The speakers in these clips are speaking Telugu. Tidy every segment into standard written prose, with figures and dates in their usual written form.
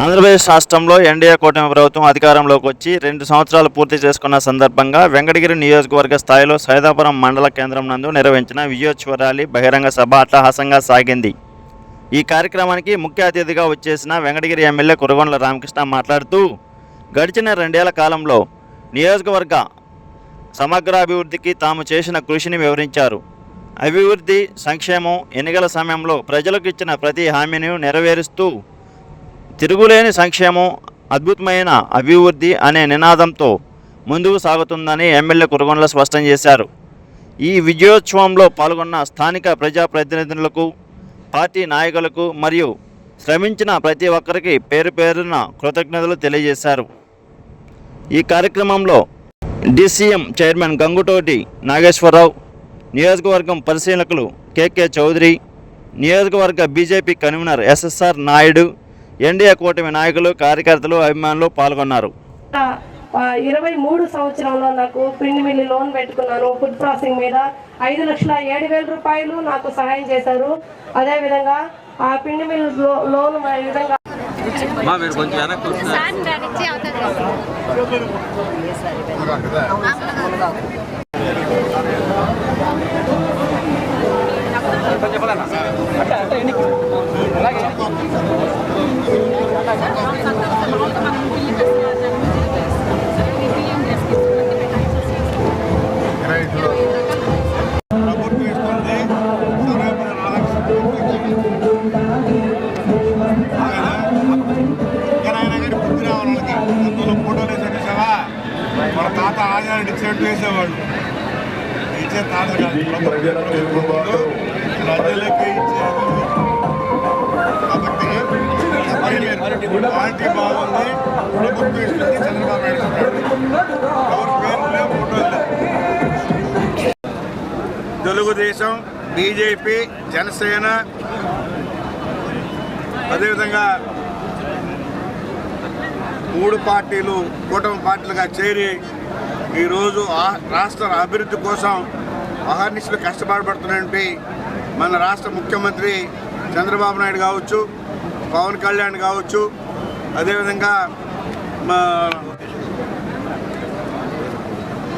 ఆంధ్రప్రదేశ్ రాష్ట్రంలో ఎన్డీఏ కూటమి ప్రభుత్వం అధికారంలోకి వచ్చి 2 సంవత్సరాలు పూర్తి చేసుకున్న సందర్భంగా వెంకటగిరి నియోజకవర్గ స్థాయిలో సైదాపురం మండల కేంద్రం నందు నిర్వహించిన విజయోత్సవ ర్యాలీ బహిరంగ సభ అట్టహాసంగా సాగింది. ఈ కార్యక్రమానికి ముఖ్య అతిథిగా వచ్చేసిన వెంకటగిరి ఎమ్మెల్యే కురగొండ్ల రామకృష్ణ మాట్లాడుతూ గడిచిన 2 ఏళ్ల కాలంలో నియోజకవర్గ సమగ్రాభివృద్ధికి తాము చేసిన కృషిని వివరించారు. అభివృద్ధి, సంక్షేమం, ఎన్నికల సమయంలో ప్రజలకు ఇచ్చిన ప్రతి హామీని నెరవేరుస్తూ తిరుగులేని సంక్షేమం, అద్భుతమైన అభివృద్ధి అనే నినాదంతో ముందుకు సాగుతుందని ఎమ్మెల్యే కురగొండ్ల స్పష్టం చేశారు. ఈ విజయోత్సవంలో పాల్గొన్న స్థానిక ప్రజాప్రతినిధులకు, పార్టీ నాయకులకు మరియు శ్రమించిన ప్రతి ఒక్కరికి పేరు పేరున కృతజ్ఞతలు తెలియజేశారు. ఈ కార్యక్రమంలో డిసిఎం చైర్మన్ గంగుటోటి నాగేశ్వరరావు, నియోజకవర్గం పరిశీలకులు కేకే చౌదరి, నియోజకవర్గ BJP convener SSR Naidu, NDA కూటమి నాయకులు, కార్యకర్తలు, అభిమానులు పాల్గొన్నారు. 23 సంవత్సరంలో నాకు పిండి మిల్లు లోన్ పెట్టుకున్నాను. ఫుడ్ ప్రాసెసింగ్ మీద 5,07,000 రూపాయలు నాకు సహాయం చేశారు. అదేవిధంగా ఆ పిండి మిల్లు లోన్ ఈ విధంగా మన తాత ఆజాడు ఇచ్చినట్టు వేసేవాళ్ళు. ఇచ్చే తాత ప్రజలకి ఇచ్చేది. కాబట్టి పార్టీ బాగుంది, ప్రభుత్వం ఇస్తుంది, చంద్రబాబు నాయుడు ఎవరి పేర్లు ఫోటోలు. తెలుగుదేశం, బీజేపీ, జనసేన, అదేవిధంగా 3 పార్టీలు కూటమి పార్టీలుగా చేరి ఈరోజు రాష్ట్ర అభివృద్ధి కోసం అహర్నిశలు కష్టపడబడుతున్నటువంటి మన రాష్ట్ర ముఖ్యమంత్రి చంద్రబాబు నాయుడు కావచ్చు, పవన్ కళ్యాణ్ కావచ్చు, అదేవిధంగా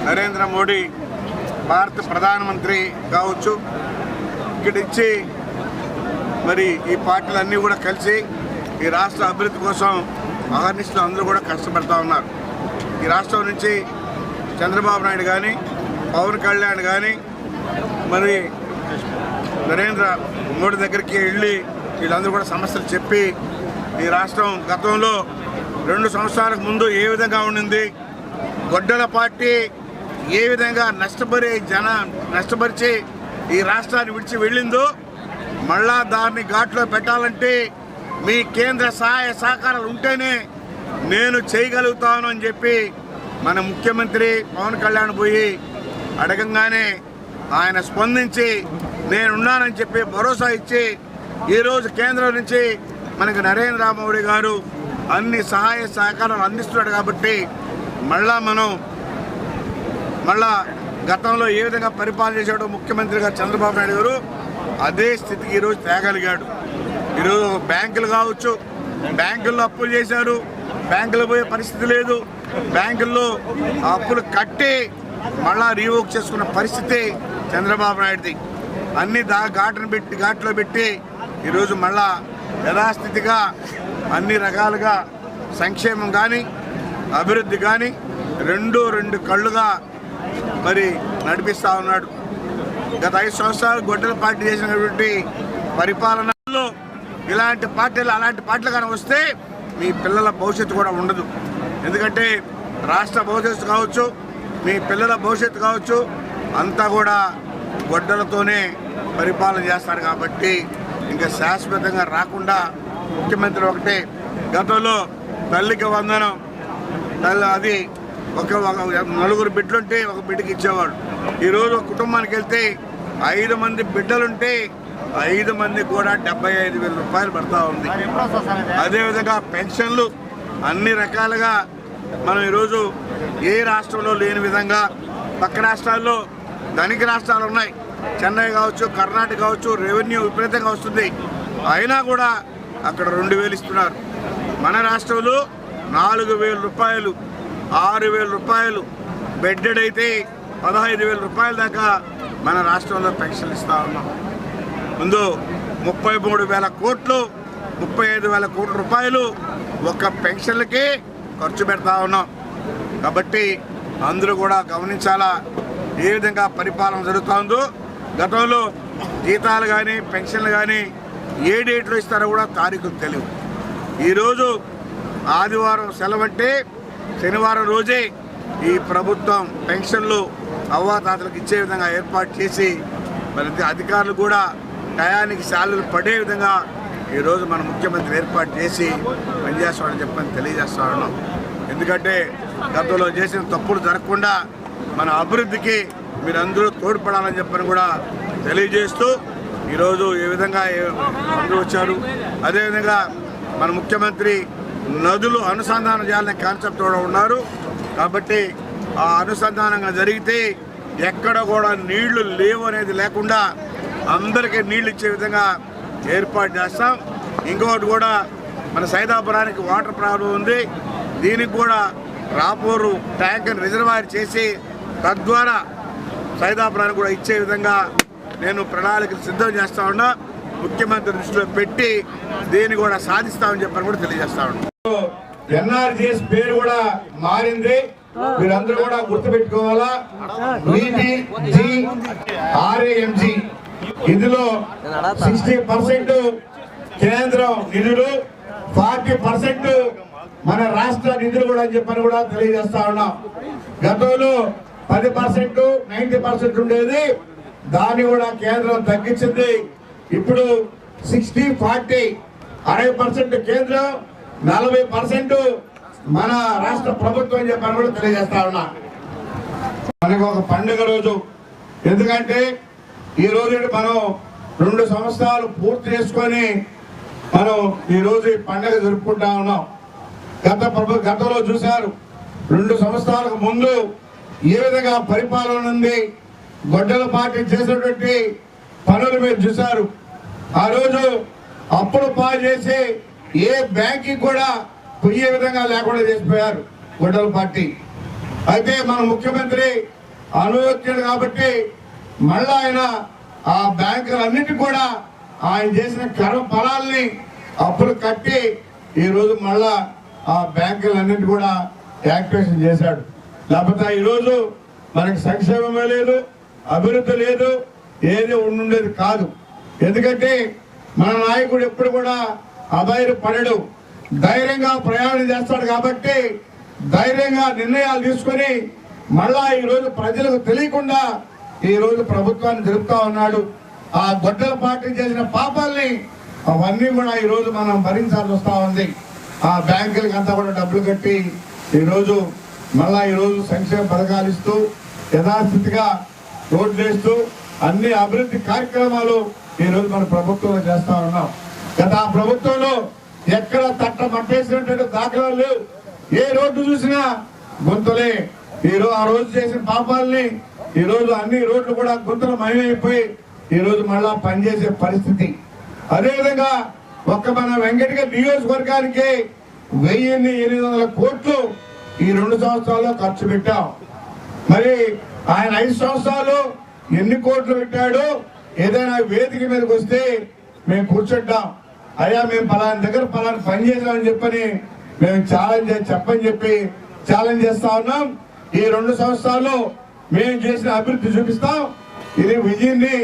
నరేంద్ర మోడీ భారత ప్రధానమంత్రి కావచ్చు, ఇక్కడిచ్చి మరి ఈ పార్టీలన్నీ కూడా కలిసి ఈ రాష్ట్ర అభివృద్ధి కోసం అహర్నిశలు అందరూ కూడా కష్టపడుతూ ఉన్నారు. ఈ రాష్ట్రం నుంచి చంద్రబాబు నాయుడు కానీ, పవన్ కళ్యాణ్ కానీ, మరి నరేంద్ర మోడీ దగ్గరికి వెళ్ళి వీళ్ళందరూ కూడా సమస్యలు చెప్పి ఈ రాష్ట్రం గతంలో 2 సంవత్సరాలకు ముందు ఏ విధంగా ఉండింది, గొడ్డల పార్టీ ఏ విధంగా నష్టపరిచి ఈ రాష్ట్రాన్ని విడిచి వెళ్ళిందో మళ్ళా దాన్ని ఘాట్లో పెట్టాలంటే మీ కేంద్ర సహాయ సహకారాలు ఉంటేనే నేను చేయగలుగుతాను అని చెప్పి మన ముఖ్యమంత్రి పవన్ కళ్యాణ్ పోయి అడగంగానే ఆయన స్పందించి నేనున్నానని చెప్పి భరోసా ఇచ్చి ఈరోజు కేంద్రం నుంచి మనకి నరేంద్ర మోడీ గారు అన్ని సహాయ సహకారాలు అందిస్తున్నాడు. కాబట్టి మళ్ళా గతంలో ఏ విధంగా పరిపాలన చేశాడో ముఖ్యమంత్రి గారు చంద్రబాబు నాయుడు గారు అదే స్థితికి ఈరోజు తేగలిగాడు. ఈరోజు బ్యాంకులు కావచ్చు, బ్యాంకుల్లో అప్పులు చేశారు, బ్యాంకులు పోయే పరిస్థితి లేదు, బ్యాంకుల్లో అప్పులు కట్టి మళ్ళా రీవోక్ చేసుకున్న పరిస్థితి చంద్రబాబు నాయుడుది. అన్ని ఘాట్లో పెట్టి ఈరోజు మళ్ళా యథాస్థితిగా అన్ని రకాలుగా సంక్షేమం కానీ అభివృద్ధి కానీ రెండు కళ్ళుగా మరి నడిపిస్తూ ఉన్నాడు. గత 5 సంవత్సరాలు గొడ్డల పార్టీ చేసినటువంటి పరిపాలనలో అలాంటి పార్టీలు కానీ వస్తే మీ పిల్లల భవిష్యత్తు కూడా ఉండదు. ఎందుకంటే రాష్ట్ర భవిష్యత్తు కావచ్చు, మీ పిల్లల భవిష్యత్తు కావచ్చు, అంతా కూడా గొడ్డలతోనే పరిపాలన చేస్తారు. కాబట్టి ఇంకా శాశ్వతంగా రాకుండా ముఖ్యమంత్రి ఒకటే, గతంలో తల్లికి వందనం అది ఒక 4 బిడ్డలుంటే ఒక బిడ్డకి ఇచ్చేవాడు. ఈరోజు ఒక కుటుంబానికి వెళ్తే 5 మంది బిడ్డలుంటే 5 మందికి కూడా 75,000 రూపాయలు పడతా ఉంది. అదేవిధంగా పెన్షన్లు అన్ని రకాలుగా మనం ఈరోజు ఏ రాష్ట్రంలో లేని విధంగా పక్క రాష్ట్రాల్లో ధనిక రాష్ట్రాలు ఉన్నాయి, చెన్నై కావచ్చు, కర్ణాటక కావచ్చు, రెవెన్యూ విపరీతంగా వస్తుంది. అయినా కూడా అక్కడ 2,000 ఇస్తున్నారు. మన రాష్ట్రంలో 4,000 రూపాయలు, 6,000 రూపాయలు బెడ్డెడ్ అయితే 15,000 రూపాయల దాకా మన రాష్ట్రంలో పెన్షన్లు ఇస్తూ ఉన్నాం. ముందు 33,000 కోట్లు, 35,000 కోట్ల రూపాయలు ఒక్క పెన్షన్లకే ఖర్చు పెడతా ఉన్నాం. కాబట్టి అందరూ కూడా గమనించాలా ఏ విధంగా పరిపాలన జరుగుతుందో. గతంలో జీతాలు కానీ పెన్షన్లు కానీ ఏ డేట్లో ఇస్తారో కూడా తారీఖులు తెలియదు. ఈరోజు ఆదివారం సెలవంటే శనివారం రోజే ఈ ప్రభుత్వం పెన్షన్లు అవ్వాతాతలకు ఇచ్చే విధంగా ఏర్పాటు చేసి మరి అధికారులు కూడా టయానికి శాలరీలు పడే విధంగా ఈరోజు మన ముఖ్యమంత్రి ఏర్పాటు చేసి పనిచేస్తామని చెప్పని తెలియజేస్తా ఉన్నాం. ఎందుకంటే గతంలో చేసిన తప్పులు జరగకుండా మన అభివృద్ధికి మీరందరూ తోడ్పడాలని చెప్పని కూడా తెలియజేస్తూ ఈరోజు ఏ విధంగా అందరూ వచ్చారు. అదేవిధంగా మన ముఖ్యమంత్రి నదులు అనుసంధానం చేయాలనే కాన్సెప్ట్ కూడా ఉన్నారు. కాబట్టి ఆ అనుసంధానంగా జరిగితే ఎక్కడ కూడా నీళ్లు లేవు అనేది లేకుండా అందరికీ నీళ్ళు ఇచ్చే విధంగా ఏర్పాటు చేస్తాం. ఇంకొకటి కూడా మన సైదాపురానికి వాటర్ ప్రాబ్లం ఉంది. దీనికి కూడా రాపూరు ట్యాంక్ రిజర్వాయర్ చేసి తద్వారా సైదాపురానికి కూడా ఇచ్చే విధంగా నేను ప్రణాళికలు సిద్ధం చేస్తా ఉన్నా. ముఖ్యమంత్రి దృష్టిలో పెట్టి దీన్ని కూడా సాధిస్తామని చెప్పని కూడా తెలియజేస్తా ఉన్నా. ఎన్ఆర్జీఎస్ పేరు కూడా మారింది, మీరందరూ కూడా గుర్తుపెట్టుకోవాలా. VTGRAMG ఇందులో 60% కేంద్రం నిధులు, 40% మన రాష్ట్ర నిధులు కూడా అని చెప్పని కూడా తెలియజేస్తా ఉన్నాం. గతంలో 10%, 90% ఉండేది, దాన్ని కూడా కేంద్రం తగ్గించింది. ఇప్పుడు 60-40, 60% కేంద్రం, 40% మన రాష్ట్ర ప్రభుత్వం అని చెప్పని కూడా తెలియజేస్తా ఉన్నా. మనకు ఒక పండుగ రోజు, ఎందుకంటే ఈ రోజు మనం 2 సంవత్సరాలు పూర్తి చేసుకొని మనం ఈ రోజు ఈ పండుగ జరుపుకుంటా ఉన్నాం. గతంలో చూశారు 2 సంవత్సరాలకు ముందు ఏ విధంగా పరిపాలన ఉంది, గొడ్డల పార్టీ చేసినటువంటి పనులు మీరు చూశారు. ఆ రోజు అప్పులు పాలు చేసి ఏ బ్యాంకి కూడా పోయే విధంగా లేకుండా చేసిపోయారు గొడ్డల పార్టీ. అయితే మన ముఖ్యమంత్రి అనుయోగ్యుడు కాబట్టి మళ్ళా ఆయన ఆ బ్యాంకులన్నిటి కూడా ఆయన చేసిన కర్మ ఫలాల్ని అప్పులు కట్టి ఈరోజు మళ్ళా ఆ బ్యాంకులన్నిటి కూడా యాక్టివేషన్ చేశాడు. లేకపోతే ఈరోజు మనకి సంక్షేమమే లేదు, అభివృద్ధి లేదు, ఏది ఉండుండేది కాదు. ఎందుకంటే మన నాయకుడు ఎప్పుడు కూడా అధైర్యపడడు, ధైర్యంగా ప్రయాణం చేస్తాడు. కాబట్టి ధైర్యంగా నిర్ణయాలు తీసుకొని మళ్ళా ఈరోజు ప్రజలకు తెలియకుండా ఈరోజు ప్రభుత్వాన్ని జరుపుతా ఉన్నాడు. ఆ గొడ్డల పార్టీ చేసిన పాపాలని అవన్నీ కూడా ఈరోజు మనం భరించాల్సి వస్తూ ఉంది. ఆ బ్యాంకులకి అంతా కూడా డబ్బులు కట్టి ఈరోజు మళ్ళా ఈరోజు సంక్షేమ పథకాలు ఇస్తూ యథాస్థితిగా రోడ్లు వేస్తూ అన్ని అభివృద్ధి కార్యక్రమాలు ఈరోజు మన ప్రభుత్వంలో చేస్తా ఉన్నాం. గత ఆ ప్రభుత్వంలో ఎక్కడ తట్ట మట్టేసినటువంటి దాఖలాలు లేవు. ఏ రోడ్డు చూసినా గుంతలే. ఈరోజు ఆ రోజు చేసిన పాపాలని ఈరోజు అన్ని రోడ్లు కూడా గుంతలు మయమైపోయి ఈరోజు మళ్ళా పనిచేసే పరిస్థితి. అదేవిధంగా ఒక్క మన వెంకటగిరి నియోజకవర్గానికి 1,800 కోట్లు ఈ 2 సంవత్సరాల్లో ఖర్చు పెట్టాం. మరి ఆయన 5 సంవత్సరాలు ఎన్ని కోట్లు పెట్టాడు? ఏదైనా వేదిక మీదకి వస్తే మేము కూర్చుంటాం, అయ్యా మేము పలానా దగ్గర పలానా పని చేసామని చెప్పని మేము చెప్పని చెప్పి ఛాలెంజ్ చేస్తా ఉన్నాం. ఈ 2 సంవత్సరాల్లో మేము చేసిన అభివృద్ధి చూపిస్తాం. ఇది విజయండి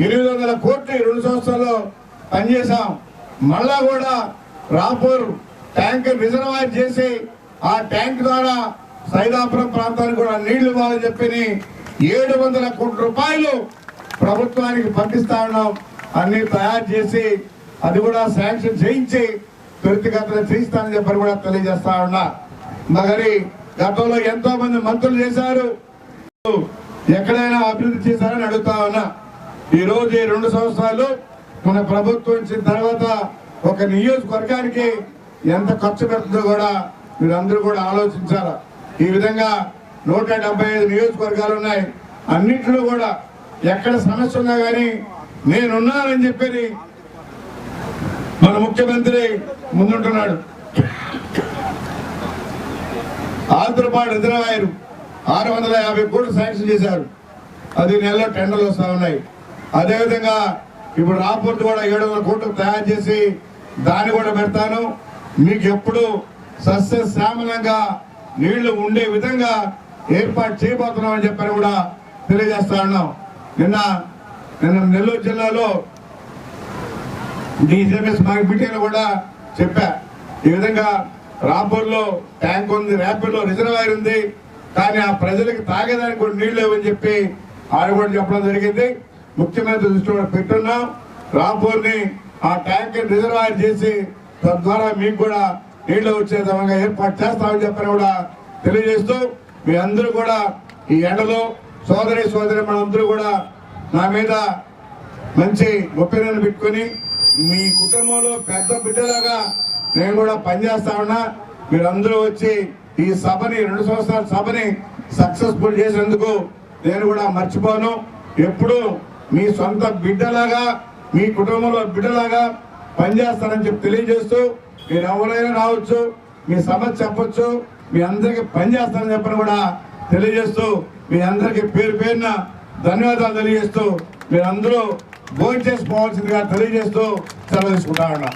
800 కోట్లు ఈ 2 సంవత్సరాల్లో పనిచేసాం. మళ్ళా కూడా రాపూర్ ట్యాంక్ రిజర్వాయర్ చేసి ఆ ట్యాంక్ ద్వారా సైదాపురం ప్రాంతానికి కూడా నీళ్లు ఇవ్వాలని చెప్పి 700 కోట్ల రూపాయలు ప్రభుత్వానికి పంపిస్తా ఉన్నాం. అన్ని తయారు చేసి అది కూడా శాంక్షన్ చేయించి త్వరితగతిన చేయిస్తానని చెప్పని కూడా తెలియజేస్తా ఉన్నా. మరి గతంలో ఎంతో మంది మంత్రులు చేశారు, ఎక్కడైనా అభివృద్ధి చేశారని అడుగుతా ఉన్నా. ఈ రోజు ఈ 2 సంవత్సరాలు మన ప్రభుత్వం వచ్చిన తర్వాత ఒక నియోజకవర్గానికి ఎంత ఖర్చు పెడుతుందో కూడా మీరందరూ కూడా ఆలోచించాలి. ఈ విధంగా 175 నియోజకవర్గాలు ఉన్నాయి. అన్నింటిలో కూడా ఎక్కడ సమస్య ఉన్నా కానీ నేనున్నానని చెప్పి మన ముఖ్యమంత్రి ముందుంటున్నాడు. ఆంధ్రపాడు రిజర్వాయర్ 650 కోట్లు శాంక్షన్ చేశారు. అది నెలలో టెండర్లు వస్తూ ఉన్నాయి. అదేవిధంగా ఇప్పుడు రాపూర్తి కూడా 700 కోట్లు తయారు చేసి దాన్ని కూడా పెడతాను. మీకు ఎప్పుడు సస్యశ్యామలంగా నీళ్లు ఉండే విధంగా ఏర్పాటు చేయబోతున్నామని చెప్పని కూడా తెలియజేస్తా ఉన్నాం. నిన్న నెల్లూరు జిల్లాలో డిసిఎంఎస్ మీటింగ్ కూడా చెప్పా. ఈ విధంగా రాపూర్లో ట్యాంక్ ఉంది, ర్యాపిడ్లో రిజర్వాయర్ ఉంది, కానీ ఆ ప్రజలకు తాగేదానికి కూడా నీళ్లు లేవని చెప్పి ఆయన కూడా చెప్పడం జరిగింది. ముఖ్యమంత్రి దృష్టి కూడా పెట్టున్నాం. రాపూర్ని ఆ ట్యాంక్ రిజర్వాయర్ చేసి తద్వారా మీకు కూడా నీళ్లు వచ్చే విధంగా ఏర్పాటు చేస్తామని చెప్పని కూడా తెలియజేస్తూ, మీ అందరూ కూడా ఈ ఎండలో సోదరి మనందరూ కూడా నా మీద మంచి ఒపీనియన్ పెట్టుకొని మీ కుటుంబంలో పెద్ద బిడ్డలాగా నేను కూడా పనిచేస్తా ఉన్నా. మీరందరూ వచ్చి ఈ సభని 2 సంవత్సరాల సభని సక్సెస్ఫుల్ చేసినందుకు నేను కూడా మర్చిపోను. ఎప్పుడు మీ సొంత బిడ్డలాగా మీ కుటుంబంలో బిడ్డలాగా పనిచేస్తానని చెప్పి తెలియజేస్తూ, మీరు ఎవరైనా రావచ్చు, మీ సమస్య చెప్పొచ్చు, మీ అందరికీ పనిచేస్తానని చెప్పని కూడా తెలియజేస్తూ, మీ అందరికీ పేరు పేరున ధన్యవాదాలు తెలియజేస్తూ, మీరందరూ భోజనం చేసుకోవాల్సిందిగా తెలియజేస్తూ సెలవు తీసుకుంటా ఉన్నా.